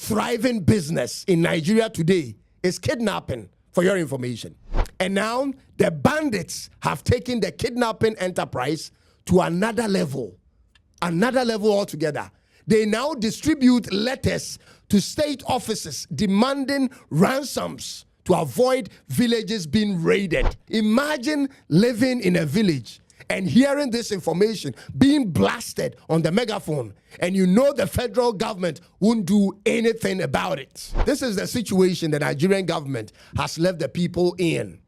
thriving business in Nigeria today is kidnapping, for your information. And now the bandits have taken the kidnapping enterprise to another level altogether. They now distribute letters to state offices demanding ransoms to avoid villages being raided. Imagine living in a village and hearing this information being blasted on the megaphone, and you know the federal government won't do anything about it. This is the situation the Nigerian government has left the people in.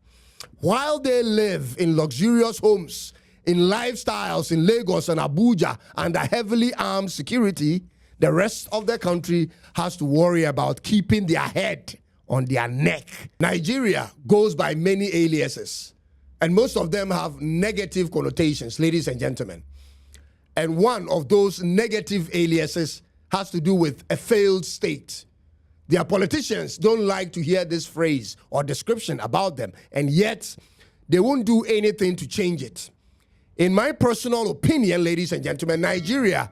While they live in luxurious homes, in lifestyles in Lagos and Abuja under heavily armed security, the rest of the country has to worry about keeping their head on their neck. Nigeria goes by many aliases, and most of them have negative connotations, ladies and gentlemen. And one of those negative aliases has to do with a failed state. Their politicians don't like to hear this phrase or description about them, and yet they won't do anything to change it. In my personal opinion, ladies and gentlemen, Nigeria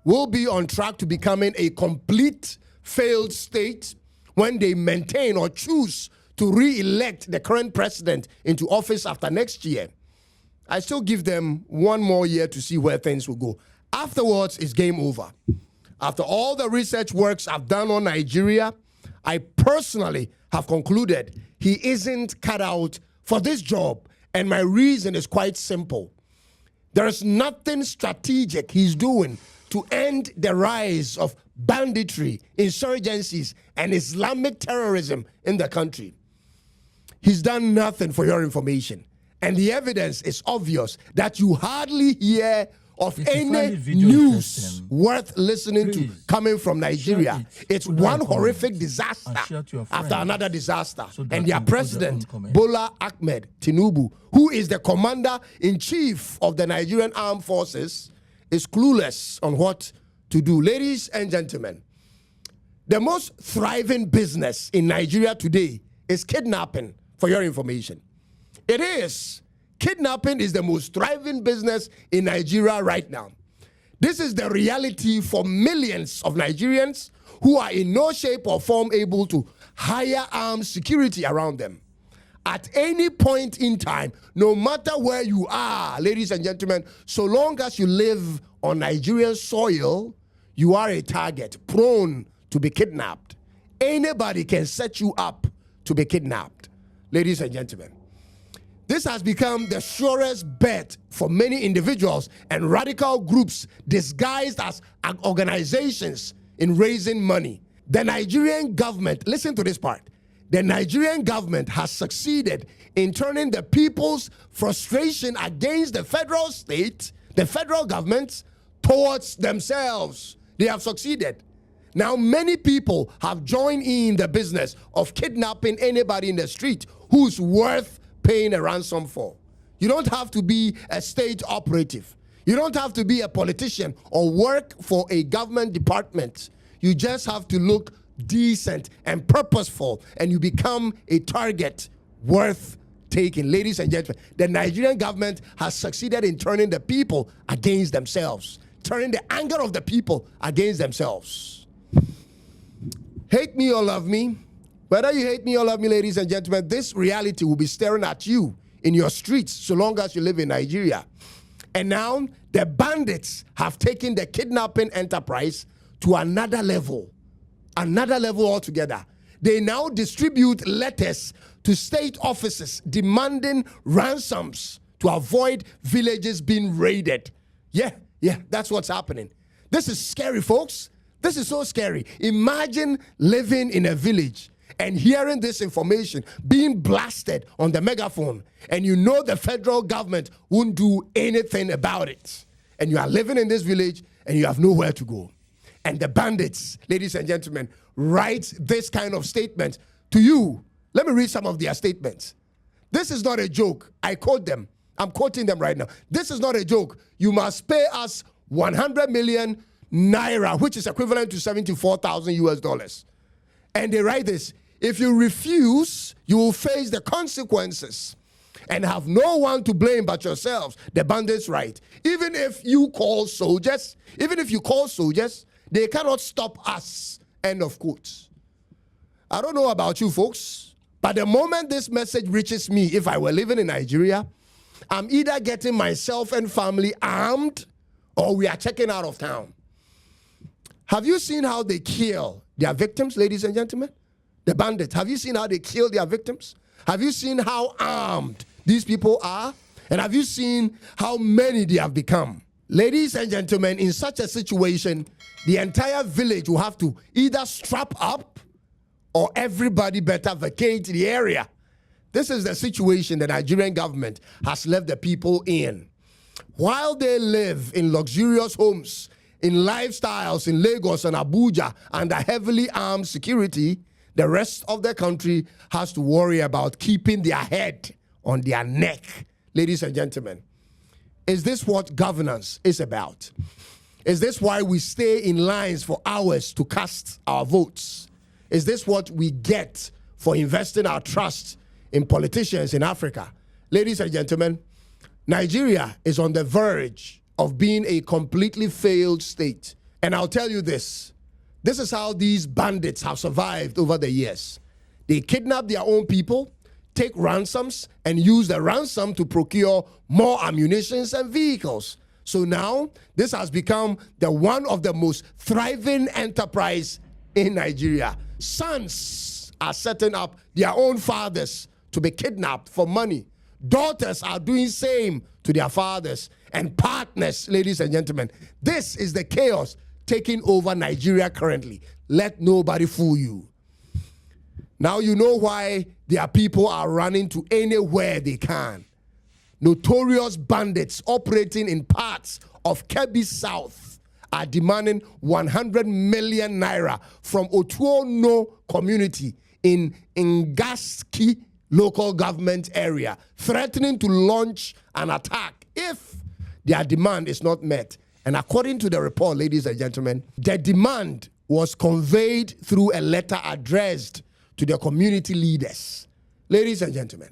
will be on track to becoming a complete failed state when they maintain or choose to re-elect the current president into office after next year. I still give them one more year to see where things will go. Afterwards, it's game over. After all the research works I've done on Nigeria, I personally have concluded he isn't cut out for this job, and my reason is quite simple. There is nothing strategic he's doing to end the rise of banditry, insurgencies, and Islamic terrorism in the country. He's done nothing, for your information. And the evidence is obvious that you hardly hear of any news worth listening to coming from Nigeria. It's one horrific disaster after another disaster. And their president, Bola Ahmed Tinubu, who is the commander-in-chief of the Nigerian Armed Forces, is clueless on what to do. Ladies and gentlemen, the most thriving business in Nigeria today is kidnapping, for your information. It is. Kidnapping is the most thriving business in Nigeria right now. This is the reality for millions of Nigerians who are in no shape or form able to hire armed security around them. At any point in time, no matter where you are, ladies and gentlemen, so long as you live on Nigerian soil, you are a target prone to be kidnapped. Anybody can set you up to be kidnapped. Ladies and gentlemen, this has become the surest bet for many individuals and radical groups disguised as organizations in raising money. The Nigerian government, listen to this part, the Nigerian government has succeeded in turning the people's frustration against the federal state, the federal government, towards themselves. They have succeeded. Now, many people have joined in the business of kidnapping anybody in the street who's worth paying a ransom for. You don't have to be a state operative. You don't have to be a politician or work for a government department. You just have to look decent and purposeful, and you become a target worth taking. Ladies and gentlemen, the Nigerian government has succeeded in turning the people against themselves, turning the anger of the people against themselves. Hate me or love me, whether you hate me or love me, ladies and gentlemen, this reality will be staring at you in your streets so long as you live in Nigeria. And now the bandits have taken the kidnapping enterprise to another level altogether. They now distribute letters to state offices demanding ransoms to avoid villages being raided. Yeah, that's what's happening. This is scary, folks. This is so scary. Imagine living in a village and hearing this information being blasted on the megaphone, and you know the federal government won't do anything about it. And you are living in this village and you have nowhere to go. And the bandits, ladies and gentlemen, write this kind of statement to you. Let me read some of their statements. This is not a joke. I quote them. I'm quoting them right now. This is not a joke. You must pay us 100 million naira, which is equivalent to 74,000 US dollars. And they write this: if you refuse, you will face the consequences and have no one to blame but yourselves. The bandits write, even if you call soldiers, they cannot stop us End of quotes. I don't know about you folks, but the moment this message reaches me, if I were living in Nigeria, I'm either getting myself and family armed or we are checking out of town. Have you seen how they kill their victims, ladies and gentlemen? The bandits. Have you seen how they kill their victims? Have you seen how armed these people are? And have you seen how many they have become? Ladies and gentlemen, in such a situation, the entire village will have to either strap up or everybody better vacate the area. This is the situation the Nigerian government has left the people in. While they live in luxurious homes, in lifestyles in Lagos and Abuja under heavily armed security, the rest of the country has to worry about keeping their head on their neck. Ladies and gentlemen, is this what governance is about? Is this why we stay in lines for hours to cast our votes? Is this what we get for investing our trust in politicians in Africa? Ladies and gentlemen, Nigeria is on the verge of being a completely failed state. And I'll tell you this. This is how these bandits have survived over the years. They kidnap their own people, take ransoms, and use the ransom to procure more ammunitions and vehicles. So now, this has become one of the most thriving enterprise in Nigeria. Sons are setting up their own fathers to be kidnapped for money. Daughters are doing same to their fathers. And partners, ladies and gentlemen, this is the chaos taking over Nigeria currently. Let nobody fool you. Now you know why their people are running to anywhere they can. Notorious bandits operating in parts of Kebbi South are demanding 100 million naira from Otuono community in Ngaski local government area, threatening to launch an attack if their demand is not met. And according to the report, ladies and gentlemen, the demand was conveyed through a letter addressed to the community leaders. Ladies and gentlemen,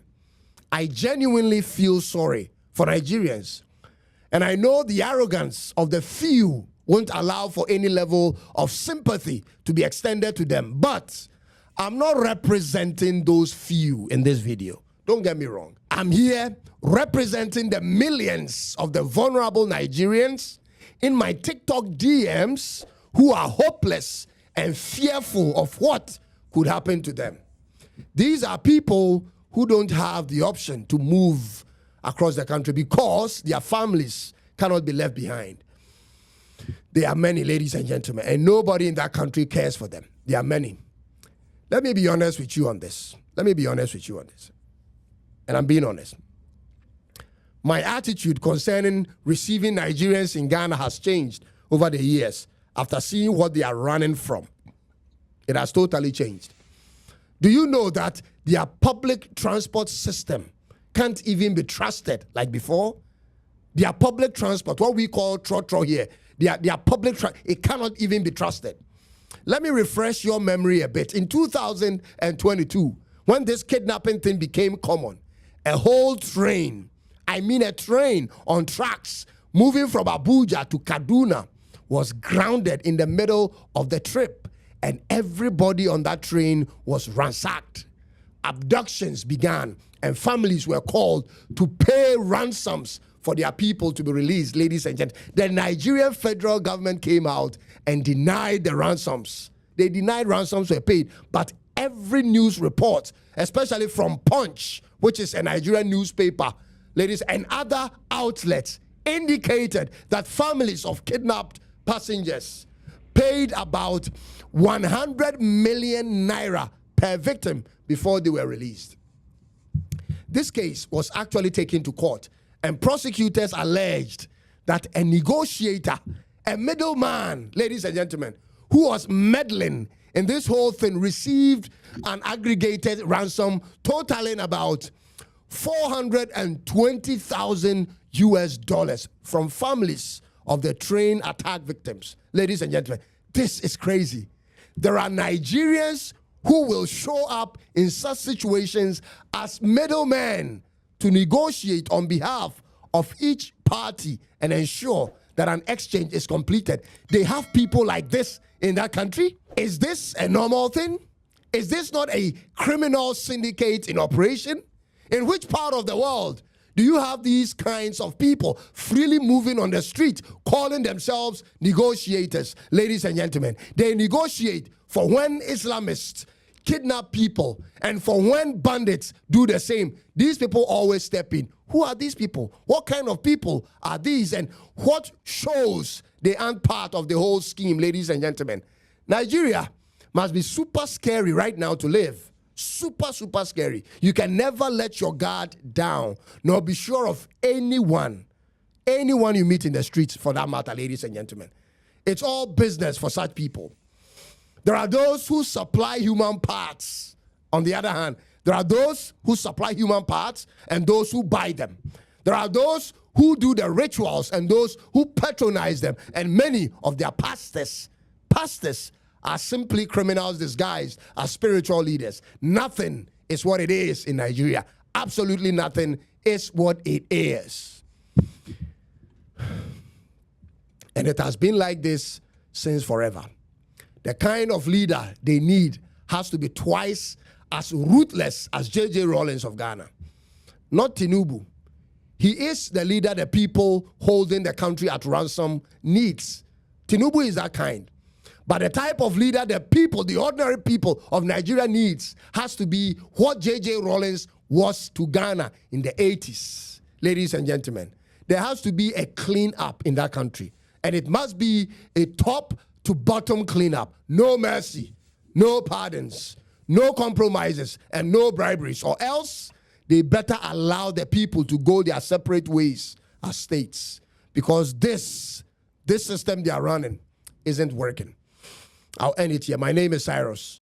I genuinely feel sorry for Nigerians. And I know the arrogance of the few won't allow for any level of sympathy to be extended to them. But I'm not representing those few in this video. Don't get me wrong. I'm here representing the millions of the vulnerable Nigerians in my TikTok DMs who are hopeless and fearful of what could happen to them. These are people who don't have the option to move across the country because their families cannot be left behind. There are many, ladies and gentlemen, and nobody in that country cares for them. There are many. Let me be honest with you on this. Let me be honest with you on this. And I'm being honest. My attitude concerning receiving Nigerians in Ghana has changed over the years after seeing what they are running from. It has totally changed. Do you know that their public transport system can't even be trusted like before? Their public transport, what we call trotro here, their public it cannot even be trusted. Let me refresh your memory a bit. In 2022, when this kidnapping thing became common, a whole train, I mean a train on tracks moving from Abuja to Kaduna was grounded in the middle of the trip, and everybody on that train was ransacked. Abductions began, and families were called to pay ransoms for their people to be released, ladies and gentlemen. The Nigerian federal government came out and denied the ransoms. They denied ransoms were paid, but every news report, especially from Punch, which is a Nigerian newspaper, ladies, and other outlets, indicated that families of kidnapped passengers paid about 100 million naira per victim before they were released. This case was actually taken to court, and prosecutors alleged that a negotiator, a middleman, ladies and gentlemen, who was meddling in this whole thing, received an aggregated ransom totaling about $420,000 US from families of the train attack victims. Ladies and gentlemen, this is crazy. There are Nigerians who will show up in such situations as middlemen to negotiate on behalf of each party and ensure that an exchange is completed, they have people like this in that country? Is this a normal thing? Is this not a criminal syndicate in operation? In which part of the world do you have these kinds of people freely moving on the street, calling themselves negotiators? Ladies and gentlemen, they negotiate for when Islamists kidnap people and for when bandits do the same. These people always step in. Who are these people? What kind of people are these? And what shows they aren't part of the whole scheme, ladies and gentlemen? Nigeria must be super scary right now to live. Super, super scary. You can never let your guard down, nor be sure of anyone you meet in the streets, for that matter, ladies and gentlemen. It's all business for such people. There are those who supply human parts. On the other hand, there are those who supply human parts and those who buy them. There are those who do the rituals and those who patronize them. And many of their pastors are simply criminals disguised as spiritual leaders. Nothing is what it is in Nigeria. Absolutely nothing is what it is. And it has been like this since forever. The kind of leader they need has to be twice as ruthless as J.J. Rawlings of Ghana. Not Tinubu. He is the leader the people holding the country at ransom needs. Tinubu is that kind. But the type of leader the people, the ordinary people of Nigeria needs has to be what J.J. Rawlings was to Ghana in the 80s. Ladies and gentlemen, there has to be a clean-up in that country. And it must be a top to bottom cleanup. No mercy, no pardons, no compromises, and no briberies. Or else, they better allow the people to go their separate ways as states. Because this system they are running isn't working. I'll end it here. My name is Cyrus.